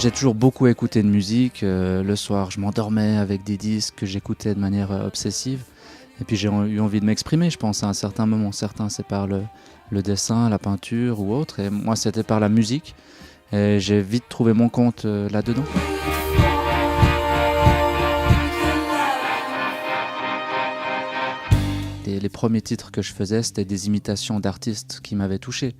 J'ai toujours beaucoup écouté de musique. Le soir, je m'endormais avec des disques que j'écoutais de manière obsessive. Et puis j'ai eu envie de m'exprimer, je pense, à un certain moment. Certains, c'est par le dessin, la peinture ou autre. Et moi, c'était par la musique. Et j'ai vite trouvé mon compte là-dedans. Les premiers titres que je faisais, c'était des imitations d'artistes qui m'avaient touché.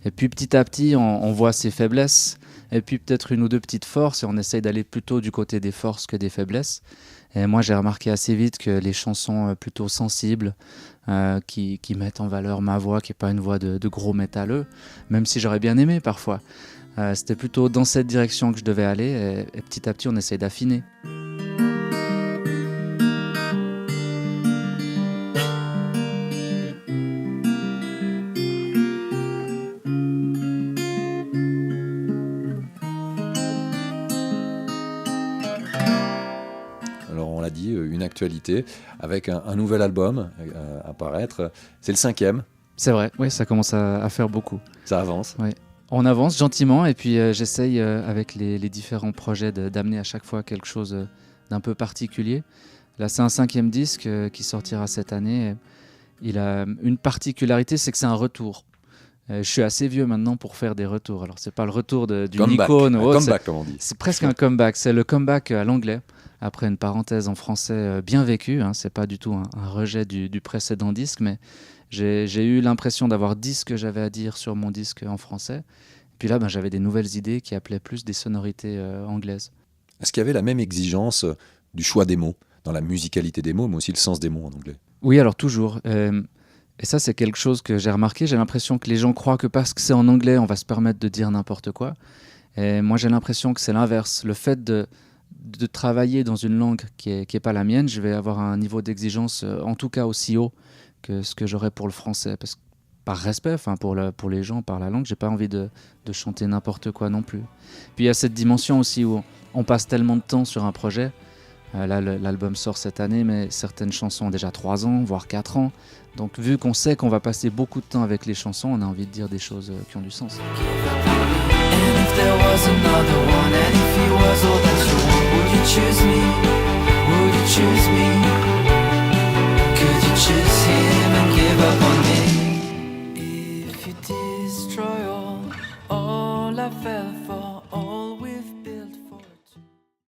Et puis petit à petit, on voit ses faiblesses, et puis peut-être une ou deux petites forces, et on essaye d'aller plutôt du côté des forces que des faiblesses. Et moi, j'ai remarqué assez vite que les chansons plutôt sensibles, qui mettent en valeur ma voix, qui n'est pas une voix de gros métalleux, même si j'aurais bien aimé parfois, c'était plutôt dans cette direction que je devais aller, et petit à petit, on essaye d'affiner. Alors on l'a dit, une actualité avec un nouvel album à paraître. C'est le 5e. C'est vrai, oui, ça commence à faire beaucoup. Ça avance. Oui. On avance gentiment et puis j'essaye avec les différents projets d'amener à chaque fois quelque chose d'un peu particulier. Là, c'est un 5e disque qui sortira cette année. Il a une particularité, c'est que c'est un retour. Je suis assez vieux maintenant pour faire des retours. Alors, c'est pas le retour d'une icône ou autre. Comeback, comme on dit. C'est presque un comeback. C'est le comeback à l'anglais, après une parenthèse en français bien vécue. C'est pas du tout un rejet du précédent disque, mais j'ai eu l'impression d'avoir dit ce que j'avais à dire sur mon disque en français. Et puis là, j'avais des nouvelles idées qui appelaient plus des sonorités anglaises. Est-ce qu'il y avait la même exigence du choix des mots, dans la musicalité des mots, mais aussi le sens des mots en anglais? Oui, alors toujours. Et ça, c'est quelque chose que j'ai remarqué. J'ai l'impression que les gens croient que parce que c'est en anglais, on va se permettre de dire n'importe quoi. Et moi, j'ai l'impression que c'est l'inverse. Le fait de travailler dans une langue qui est pas la mienne, je vais avoir un niveau d'exigence, en tout cas aussi haut que ce que j'aurais pour le français. Parce que, par respect, pour les gens, par la langue, j'ai pas envie de chanter n'importe quoi non plus. Puis il y a cette dimension aussi où on passe tellement de temps sur un projet. Là, l'album sort cette année, mais certaines chansons ont déjà 3 ans, voire 4 ans. Donc, vu qu'on sait qu'on va passer beaucoup de temps avec les chansons, on a envie de dire des choses qui ont du sens. If you destroy all I fell for,